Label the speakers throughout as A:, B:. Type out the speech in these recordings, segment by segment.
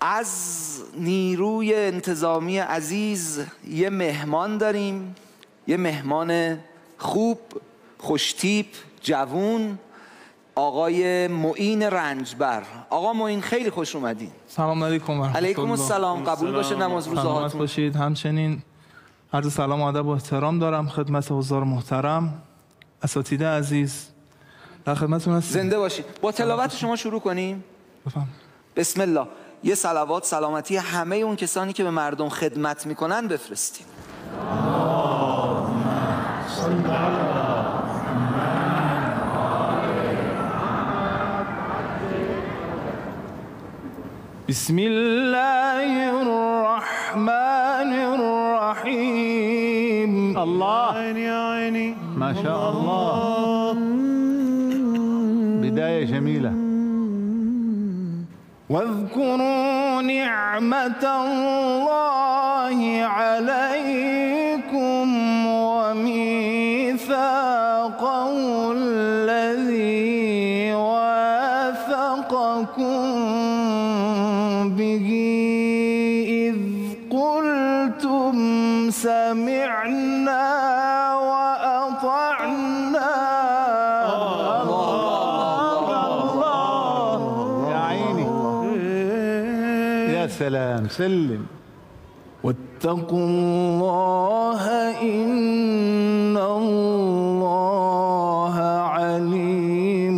A: از نیروی انتظامی عزیز یه مهمان داریم، یه مهمان خوب، خوشتیپ، جوون، آقای معین رنجبر. آقا معین خیلی خوش اومدین.
B: سلام علیکم.
A: علیکم السلام. قبول باشه نماز روزهاتون.
B: باشید. همچنین عرض سلام و ادب و احترام دارم خدمت حضار محترم، اساتید عزیز. در خدمتتون هستم.
A: زنده باشید. با تلاوت شما شروع کنیم.
B: بفهم.
A: بسم الله. یه صلوات سلامتی همه اون کسانی که به مردم خدمت میکنن بفرستیم.
B: بسم الله الرحمن الرحيم.
C: الله
D: يا عيني
C: ما شاء الله، بداية جميلة.
B: واذكروا نعمة الله عليكم وميثاقه الذي واثقكم به إذ قلتم سمعنا وأطعنا.
C: يا عيني يا سلام، سلم.
B: واتقوا الله إن الله عليم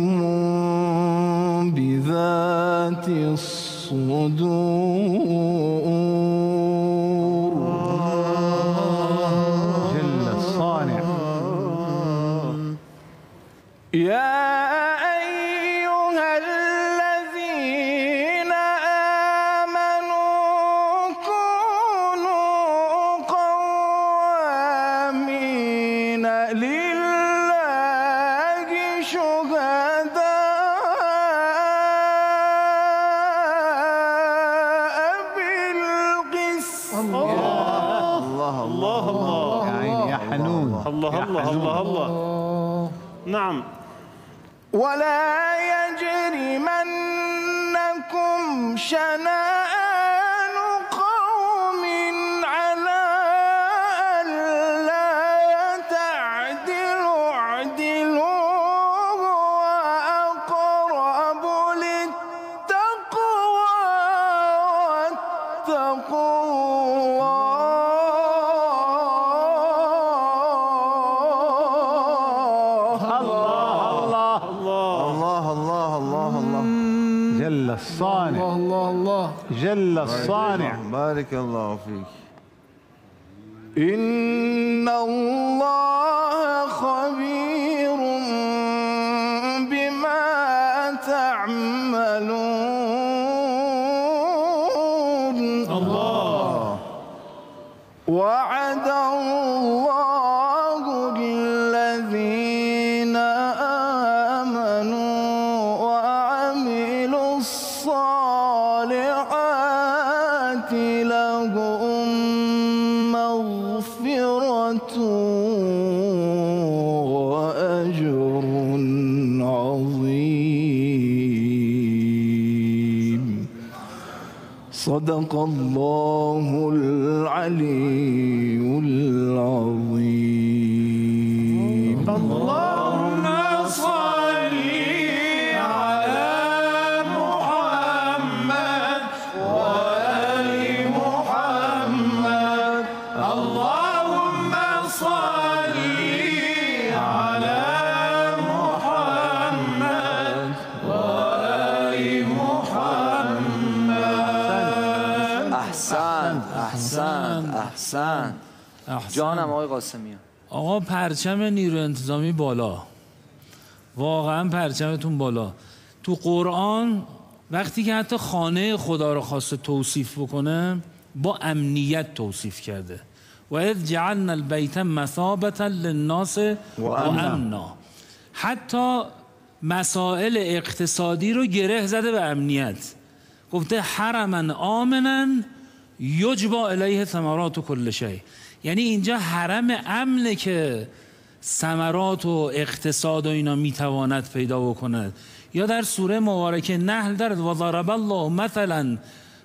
B: بذات الصدور.
C: جل الصانع.
B: يا أيها الذين آمنوا كونوا قوامين لله شهداء بالقسط.
D: الله الله الله
C: يا عيني يا حنون.
D: الله الله الله الله. نعم.
B: ولا يجرمنكم شنآن قوم على ألا تعدلوا اعدلوا هو أقرب للتقوى واتقوا
C: جل الصانع.
B: الله الله
C: جل الصانع.
E: بارك الله فيك.
B: إن الله خبير بما تعملون. الله. وعد الله الذين آمنوا وعملوا الصالحات لهم مغفرة وأجر عظيم. صدق الله العلي العظيم. اللهم صل على محمد وآل محمد. اللهم صل على محمد وآل محمد.
A: احسن احسن احسن. جانم آقای قاسمیان.
F: آقا پرچم نیرو انتظامی بالا، واقعا پرچمتون بالا. تو قرآن وقتی که حتی خانه خدا رو خواسته توصیف بکنه با امنیت توصیف کرده. و اذ جعلنا البیت مثابة للناس و امنا. حتی مسائل اقتصادی رو گره زده به امنیت، گفته حرما آمنا یجبی الیه ثمرات کل شیء. یعنی اینجا حرم امنه که ثمرات و اقتصاد و اینا میتواند پیدا بکند. یا در سوره مبارکه نحل دارد و ضرب الله مثلا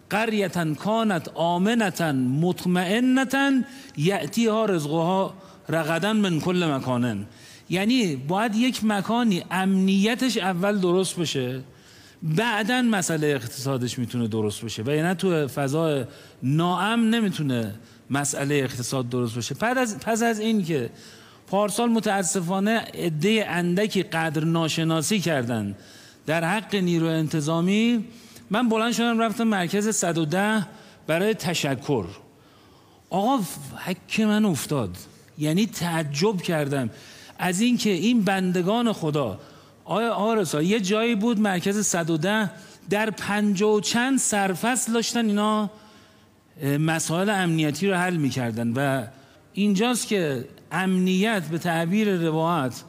F: قریة کانت آمنة مطمئنة یأتیها رزقها رغدا من کل مکان. یعنی باید یک مکانی امنیتش اول درست بشه، بعداً مسئله اقتصادش میتونه درست بشه، و یعنی تو فضای ناامن نمیتونه مسئله اقتصاد درست بشه. پس از این که پارسال متاسفانه عده اندکی قدر ناشناسی کردن در حق نیروی انتظامی، من بلند شدم رفتم مرکز 110 برای تشکر. آقا حک من افتاد، یعنی تعجب کردم از این که این بندگان خدا، آیا آرسا یه جایی بود مرکز 110 در 50 و چند سرفصل داشتن اینا مسائل امنیتی رو حل میکردن، و اینجاست که امنیت به تعبیر روایت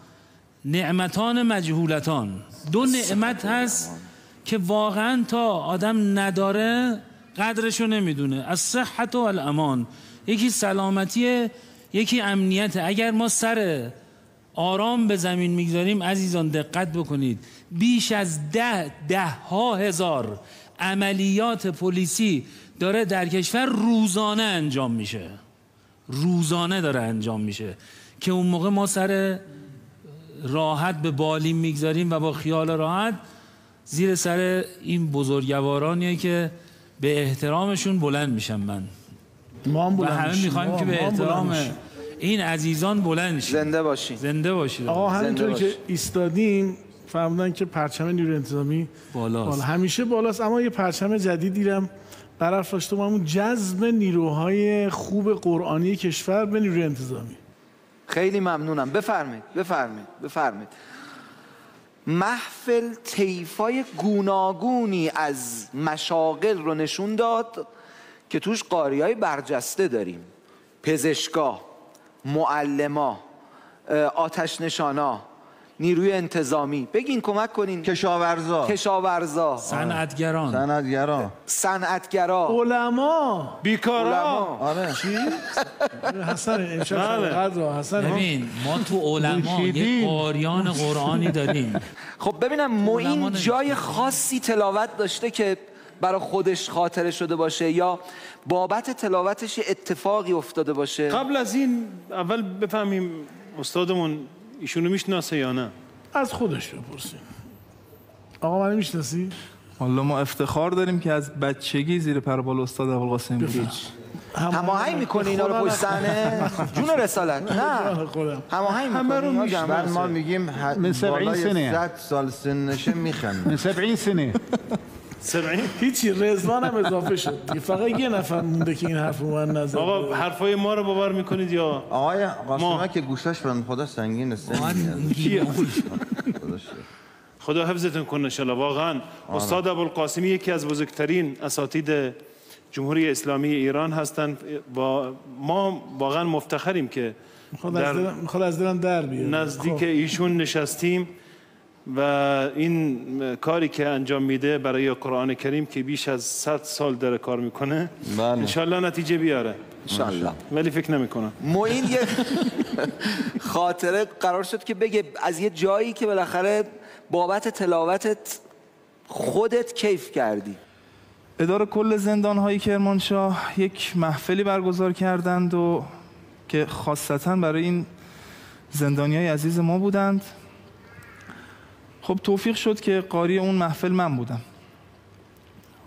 F: نعمتان مجهولتان، دو نعمت هست که واقعا تا آدم نداره قدرشو نمیدونه، از صحت و الامان. یکی سلامتیه، یکی امنیت. اگر ما سر آرام به زمین میگذاریم عزیزان دقت بکنید، بیش از 10 ها هزار عملیات پلیسی داره در کشور روزانه انجام میشه، روزانه داره انجام میشه، که اون موقع ما سر راحت به بالین میگذاریم و با خیال راحت زیر سر این بزرگوارانیه که به احترامشون بلند میشم من.
E: ما هم
F: و همه میخوایم که به احترام این عزیزان بلند شیم.
A: زنده باشین.
F: زنده باشید.
E: آقا همینطوری که ایستادیم فهمیدن که پرچم نیروی انتظامی
F: بالاست.
E: همیشه بالاست، اما یه پرچم جدید دیدم برافراشته با همون جذب نیروهای خوب قرآنی کشور به نیروی انتظامی.
A: خیلی ممنونم. بفرمایید. محفل طیفای گوناگونی از مشاغل رو نشون داد که توش قاریای برجسته داریم، پزشکا، معلما، آتش نشانا، نیروی انتظامی، بگین کمک کنین، کشاورزا، صنعتگرا،
E: علما،
D: بیکارا.
A: آره.
E: چی؟ حسن حسن
F: ببین ما تو علما یک قاریان قرآنی داریم.
A: خب ببینم معین جای خاصی تلاوت داشته که برای خودش خاطره شده باشه یا بابت تلاوتش اتفاقی افتاده باشه؟
D: قبل از این اول بفهمیم استادمون ایشونو میشناسه یا نه؟
E: از خودش بپرسیم. آقا منو میشناسی؟
B: والله ما افتخار داریم که از بچگی زیر پربال استاد ابوالقاسم بود.
A: هماهنگ میکنه اینا رو پشت صحنه؟ جون رسالت نه هماهنگ میکنه.
C: ما میگیم من 70 سنه
G: 100 سال سنشه میخنده.
C: من 70 سنه
D: 70.
E: هیچی، رضوان هم اضافه شد، فقط یه نفر مونده که این حرف رو من نزد.
D: آقا حرفای ما رو باور میکنید یا
G: آقای قاسمه که گوشاش بند خدا سنگینه.
D: خدا حفظتون کنه ان شاء الله. واقعا استاد ابوالقاسمی یکی از بزرگترین اساتید جمهوری اسلامی ایران هستند. با ما واقعا مفتخریم که
E: میخواد از دلم در بیاد
D: نزدیک ایشون نشستیم و این کاری که انجام میده برای قرآن کریم که بیش از 100 سال داره کار میکنه ان شاء الله نتیجه بیاره
A: ان شاء الله.
D: ولی فکر نمیکنم.
A: معین یه خاطره قرار شد که بگه از یه جایی که بالاخره بابت تلاوتت خودت کیف کردی.
B: اداره کل زندان‌های کرمانشاه یک محفلی برگزار کردند و که خاصتاً برای این زندانیای عزیز ما بودند. خب توفیق شد که قاری اون محفل من بودم.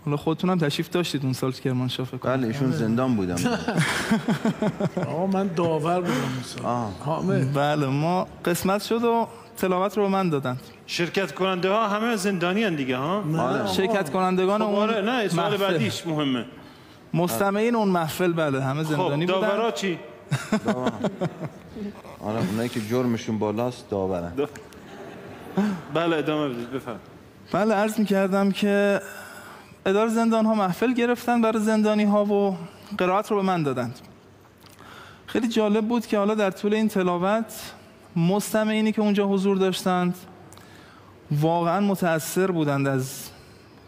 B: حالا خودتون هم تشریف داشتید اون سال کرمانشاه فکر کنم.
G: بله ایشون زندان بودم.
E: آقا من داور بودم اون سال.
B: بله ما قسمت شد و تلاوت رو به من دادند.
D: شرکت کننده ها همه زندانی هن دیگه ها؟
B: شرکت کنندگان اون
D: نه سوال بعدیش مهمه.
B: مستمعین اون محفل بله همه زندانی بودن.
D: خب داورا چی؟
G: آره اونایی که جرمشون بالاست داورن.
D: بله ادامه بدید بفرم.
B: بله عرض می‌کردم که اداره زندان ها محفل گرفتن برای زندانی ها و قرائت رو به من دادند. خیلی جالب بود که حالا در طول این تلاوت مستمعینی که اونجا حضور داشتند واقعا متأثر بودند از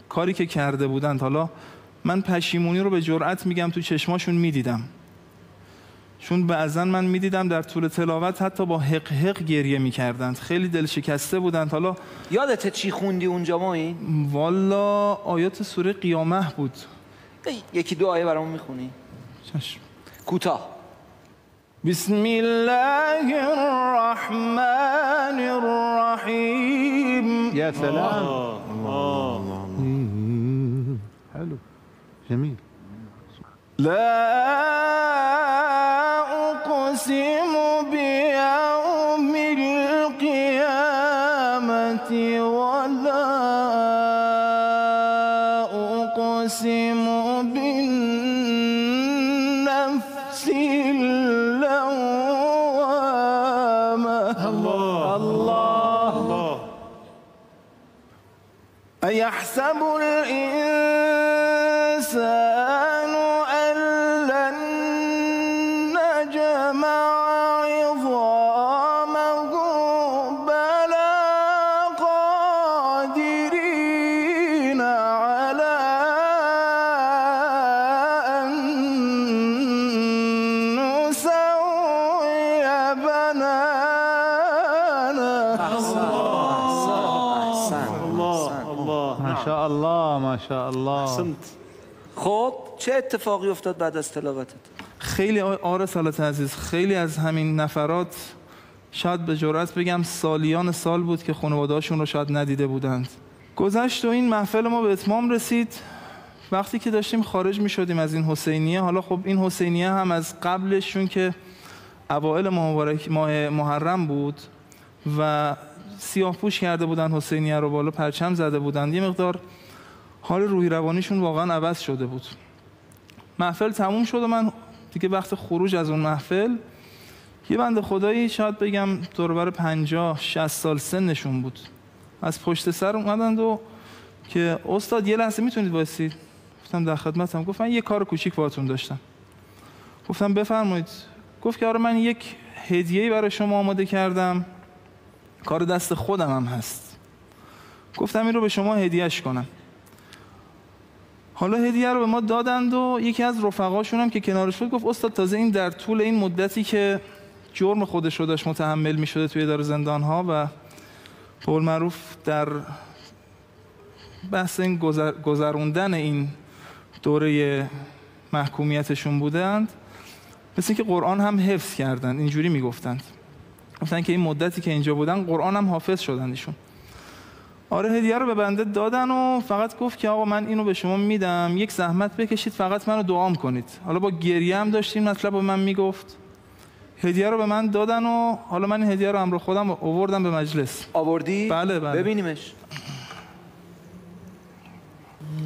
B: کاری که کرده بودند. حالا من پشیمونی رو به جرئت میگم تو چشماشون میدیدم، چون بعضا من میدیدم در طول تلاوت حتی با حق حق گریه میکردند، خیلی دل شکسته بودند. حالا
A: یادت چی خوندی اونجا معین؟
B: والا آیات سوره قیامه بود
A: یکی دو آیه برامون میخونی؟
B: چشم.
A: کوتاه.
B: بسم الله الرحمن الرحیم.
C: یا سلام. حلو جميل.
B: لا اقسم بیوم القیامة ولا اقسم بالنفس اللوامة. الله. أيحسب الإنسان أن لن نجمع عظامه بلى قادرين على أن نسوي بنانه.
C: ما شاء الله ما شاء الله.
D: احسنت.
A: خب چه اتفاقی افتاد بعد از تلاوتت؟
B: خیلی آره سالت عزیز، خیلی از همین نفرات شاید به جرئت بگم سالیان سال بود که خانواده‌هاشون رو شاید ندیده بودند. گذشت و این محفل ما به اتمام رسید. وقتی که داشتیم خارج می شدیم از این حسینیه، حالا خب این حسینیه هم از قبلشون که اوائل ماه محرم بود و سیاه پوش کرده بودن حسینیه رو، بالا پرچم زده بودن، یه مقدار حال روحی روانیشون واقعا عوض شده بود. محفل تموم شد و من دیگه وقت خروج از اون محفل، یه بنده خدایی شاید بگم دور و بر 50-60 سال سنشون بود، از پشت سر اومدند و که استاد یه لحظه میتونید وایسید؟ گفتم در خدمتم. گفتن یه کار کوچیک باهاتون داشتم. گفتم بفرمایید. گفت که آره من یک هدیه‌ای برای شما آماده کردم، کار دست خودم هم هست. گفتم این رو به شما هدیهش کنم. حالا هدیه رو به ما دادند و یکی از رفقاشون هم که کنارش بود گفت استاد تازه این در طول این مدتی که جرم خودش رو داشت متحمل می شده توی اداره زندان ها و قول معروف در بحث این گذروندن این دوره محکومیتشون بودند، مثل اینکه قرآن هم حفظ کردند. اینجوری میگفتند، گفتن که این مدتی که اینجا بودن قرآن هم حافظ شدن ایشون. آره هدیه رو به بنده دادن و فقط گفت که آقا من اینو به شما میدم، یک زحمت بکشید فقط منو دعام کنید. حالا با گریه هم داشتیم مطلب به من میگفت. هدیه رو به من دادن و حالا من این هدیه رو همراه خودم آوردم به مجلس.
A: آوردی؟
B: بله بله.
A: ببینیمش.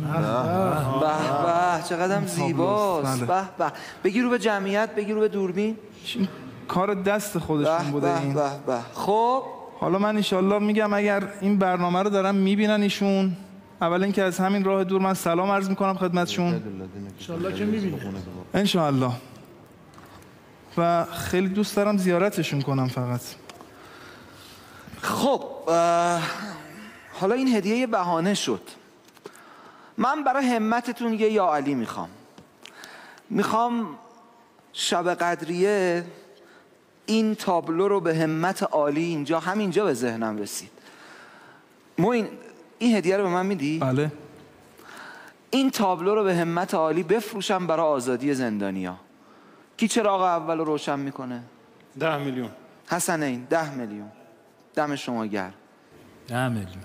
A: به به چقدر زیباست. به به. بگی رو به جمعیت، بگی رو به دوربین.
B: کار دست خودشون بوده این.
A: به به. خب
B: حالا من انشالله میگم اگر این برنامه رو دارن میبینن ایشون، اول اینکه از همین راه دور من سلام عرض میکنم خدمتشون.
E: انشالله که میبینن.
B: انشالله. و خیلی دوست دارم زیارتشون کنم فقط.
A: خب حالا این هدیه یه بهانه شد. من برای همتتون یه یا علی میخوام شب قدریه این تابلو رو به همت عالی اینجا همینجا به ذهنم رسید. این هدیه رو به من میدی؟
B: بله.
A: این تابلو رو به همت عالی بفروشم برای آزادی زندانیا. کی چراغ اول رو روشن میکنه؟
D: 10 میلیون.
A: حسنین 10 میلیون. دم شما گرم.
F: 10 میلیون.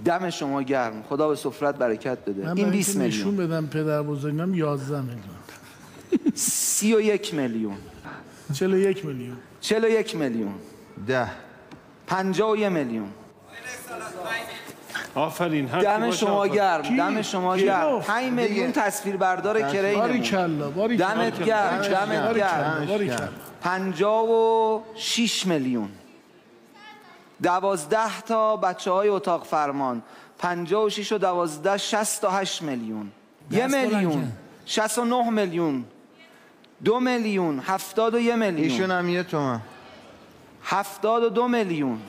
A: دم شما گرم. خدا به سفرت برکت بده. این 20 میلیون.
E: نشون بدم پدر بزرگم 11 میلیون.
A: 31 میلیون.
E: 41 میلیون.
A: 41 میلیون.
G: 10.
A: 51 میلیون.
D: آفرین.
A: دم شما گرم. دم شما گرم. 5 میلیون تصویر بردار کرین.
E: باریکلا باریکلا.
A: دمت گرم. دمت گرم. 56 میلیون. 12 تا بچه‌های اتاق فرمان. 56 و 12 68 میلیون. 1 میلیون. 69 میلیون. 2 میلیون. 71 میلیون.
G: ایشون هم 1 تومن.
A: 72 میلیون.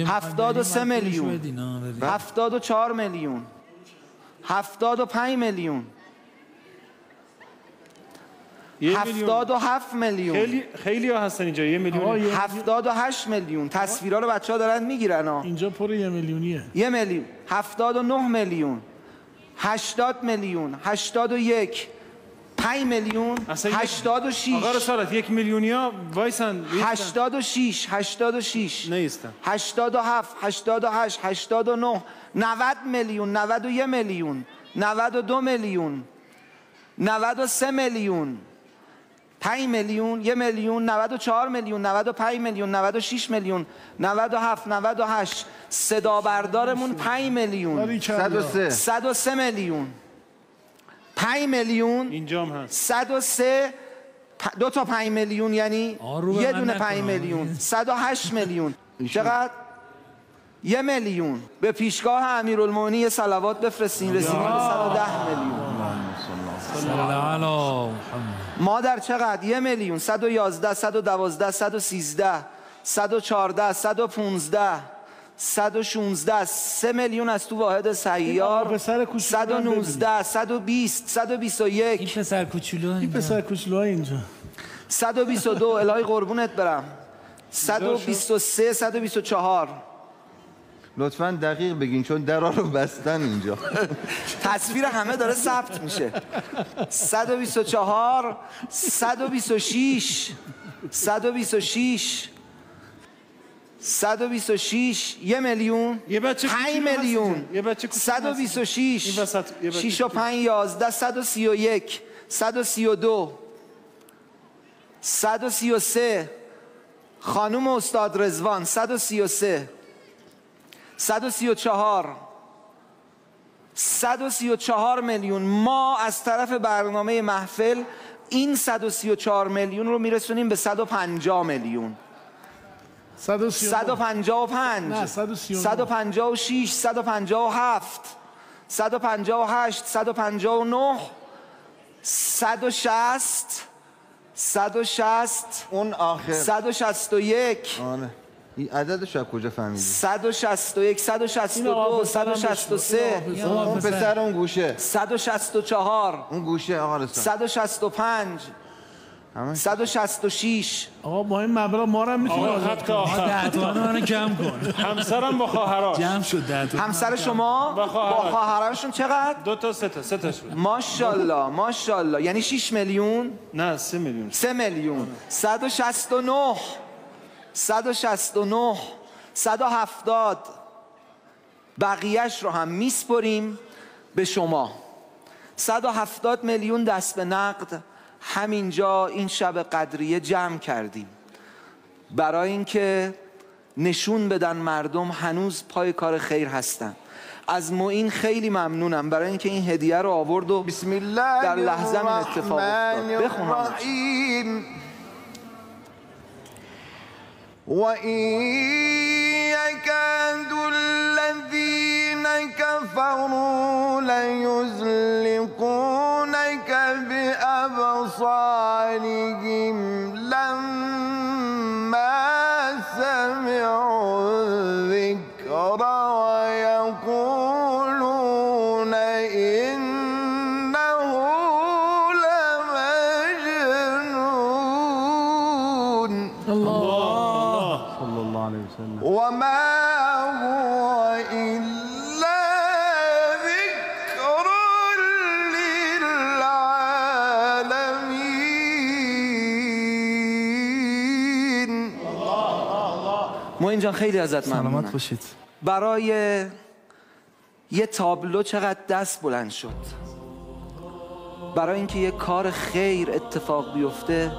A: 73 میلیون. 74 میلیون. 75 میلیون. 77 میلیون.
D: خیلی ها هستن اینجا. 1 میلیون.
A: 78 میلیون. تصویرها رو بچه‌ها دارن میگیرن ها.
E: اینجا پر 1 میلیونیه.
A: 1 میلیون. 79 میلیون. 80 میلیون، 81، 5 میلیون، 86.
D: آقا رسالت 1 میلیونیا وایسن
A: 86
D: نیستن،
A: 87، 88، 89، 90 میلیون، 91 میلیون، 92 میلیون، 93 میلیون، 5 میلیون، 1 میلیون، 94 میلیون، 95 میلیون، 96 میلیون، 97، 98. صدا بردارمون 5 میلیون، 103 میلیون، 5 میلیون،
D: اینجام هست
A: 103. دو تا 5 میلیون یعنی یه دونه 5 میلیون، 108 میلیون. چقدر؟ 1 میلیون. به پیشگاه امیرالمومنین یه صلوات بفرستین، رسیدیم به 110 میلیون.
F: صلی الله علی محمد.
A: مادر چقدر؟ 1 میلیون، 111، 112، 113، 114، 115، 116. 3 میلیون از تو واحد سیار، 119، 120، 121.
F: این پسر کوچولو،
E: این پسر کوچولو اینجا
A: 122. الهی قربونت برم. 123، 124.
G: لطفاً دقیق بگین چون درا رو بستن اینجا.
A: تصویر همه داره ثبت میشه. 124، 126، 126، 126. 1 میلیون،
D: یه بچه
A: 5 میلیون،
D: یه بچه
A: 126،
D: این وسط یه بچه
A: 6 و 5 11، 131، 132، 133. خانوم استاد رضوان 133، 134، 134 میلیون. ما از طرف برنامه محفل این 134 میلیون رو میرسونیم به 150 میلیون. 155، 156، 157، 158، 159، 160، 160.
G: اون آخر
A: 161.
G: آره این عددش از کجا فهمیدی؟
A: 161، 162، 163.
G: اون پسر اون گوشه،
A: 164.
G: اون گوشه آقا رسال
A: 165، 166.
E: آقا با این مبلغ ما رو هم میتونی
D: آقا خط آخر
F: 10 تومن منو کم کن.
D: همسرم با خواهرش
F: جمع شد 10 تومن.
A: همسر شما با خواهرانشون چقدر؟
D: 2 تا 3 تا 3 تاش بود.
A: ماشاءالله ماشاءالله. یعنی 6 میلیون،
D: نه 3 میلیون
A: 3 میلیون، 169، 169، 170. بقیهش رو هم میسپریم به شما. 170 میلیون دست به نقد همینجا این شب قدریه جمع کردیم برای اینکه نشون بدن مردم هنوز پای کار خیر هستن. از معین خیلی ممنونم برای اینکه این هدیه رو آورد و
G: بسم الله
A: در لحظه این اتفاق افتاد. بخونم.
G: وَإِن يَكَادُ الَّذِينَ كَفَرُوا لَيُزْلِقُونَكَ بِأَبْصَارِهِمْ لَمَّا سَمِعُوا الذِّكْرَ وَيَقُولُونَ إِنَّهُ لَمَجْنُونَ.
C: صلی الله علیه وسلم.
G: وما هو إلا ذكر للعالمين.
A: معین جان خیلی ازت
B: سلامت
A: ممنونم.
B: باشید.
A: برای یه تابلو چقدر دست بلند شد، برای اینکه یه کار خیر اتفاق بیفته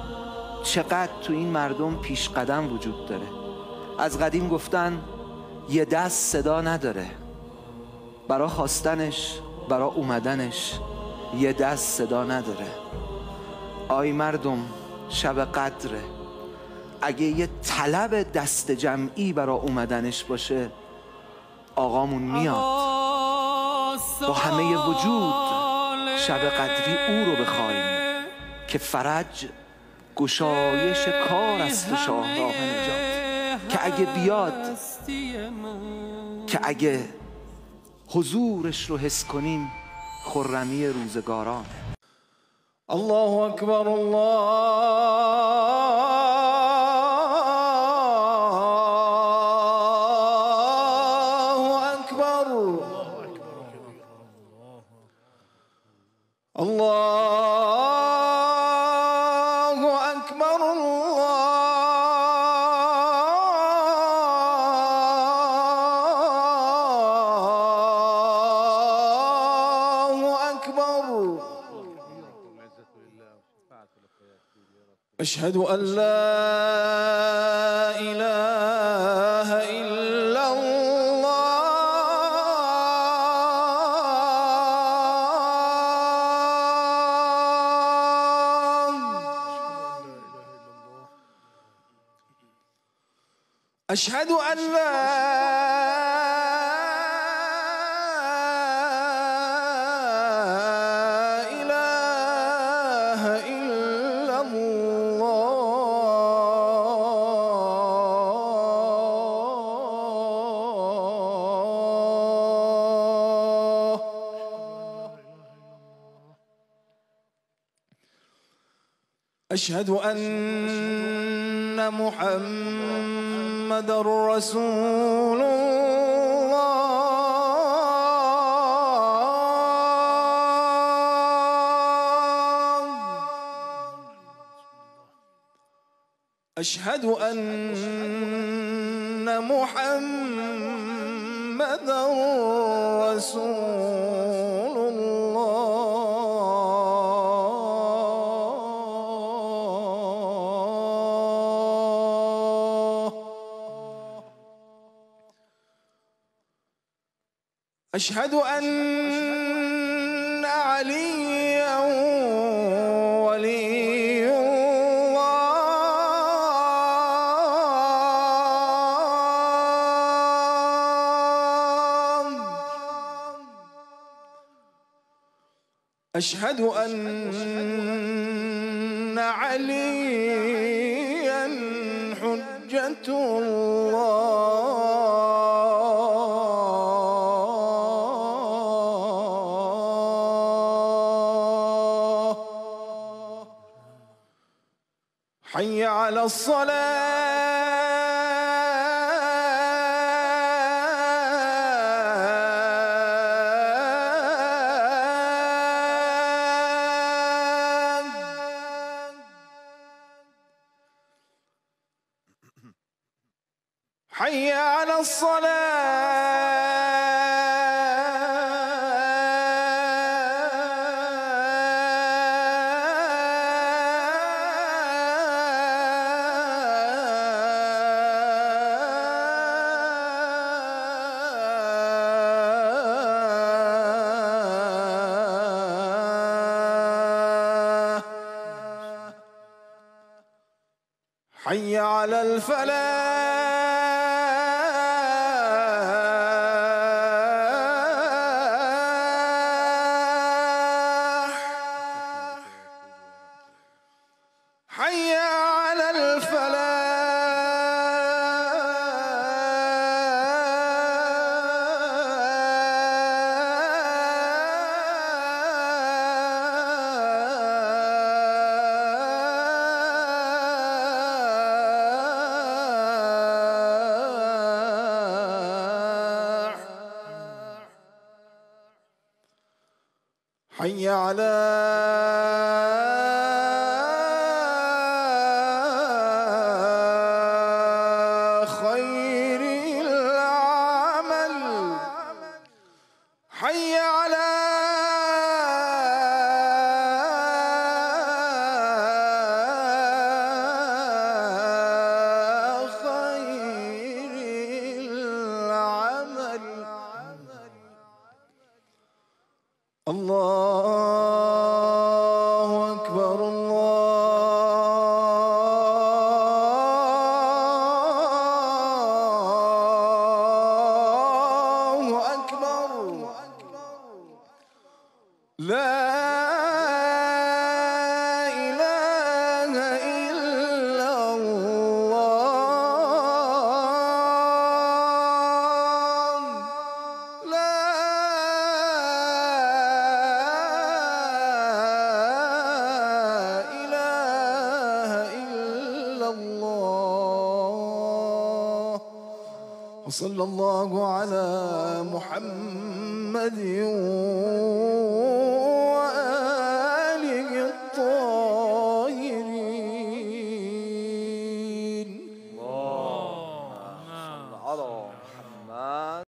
A: چقدر تو این مردم پیش قدم وجود داره. از قدیم گفتن یه دست صدا نداره، برای خواستنش برای اومدنش یه دست صدا نداره. آی مردم شب قدره، اگه یه طلب دست جمعی برای اومدنش باشه آقامون میاد با همه وجود شب قدری او رو بخوایم که فرج گشایش کار است و شاهراه نجات. که اگه بیاد، که اگه حضورش رو حس کنیم خرمی روزگاران.
G: الله أكبر الله أكبر.
A: الله أكبر الله أكبر. أشهد أن لا إله إلا أشهد أن لا إله إلا الله. أشهد أن محمد رسول الله. أشهد أن محمد رسول الله. أشهد أن عليا ولي الله. أشهد أن عليا حجة الله. حي على الصلاة. حي على الصلاة. حي على الفلاح. حي على الفلاح. حي على خير العمل. حي على خير العمل. الله أكبر الله أكبر. لا إله إلا الله. لا إله إلا الله. وصلى الله على محمد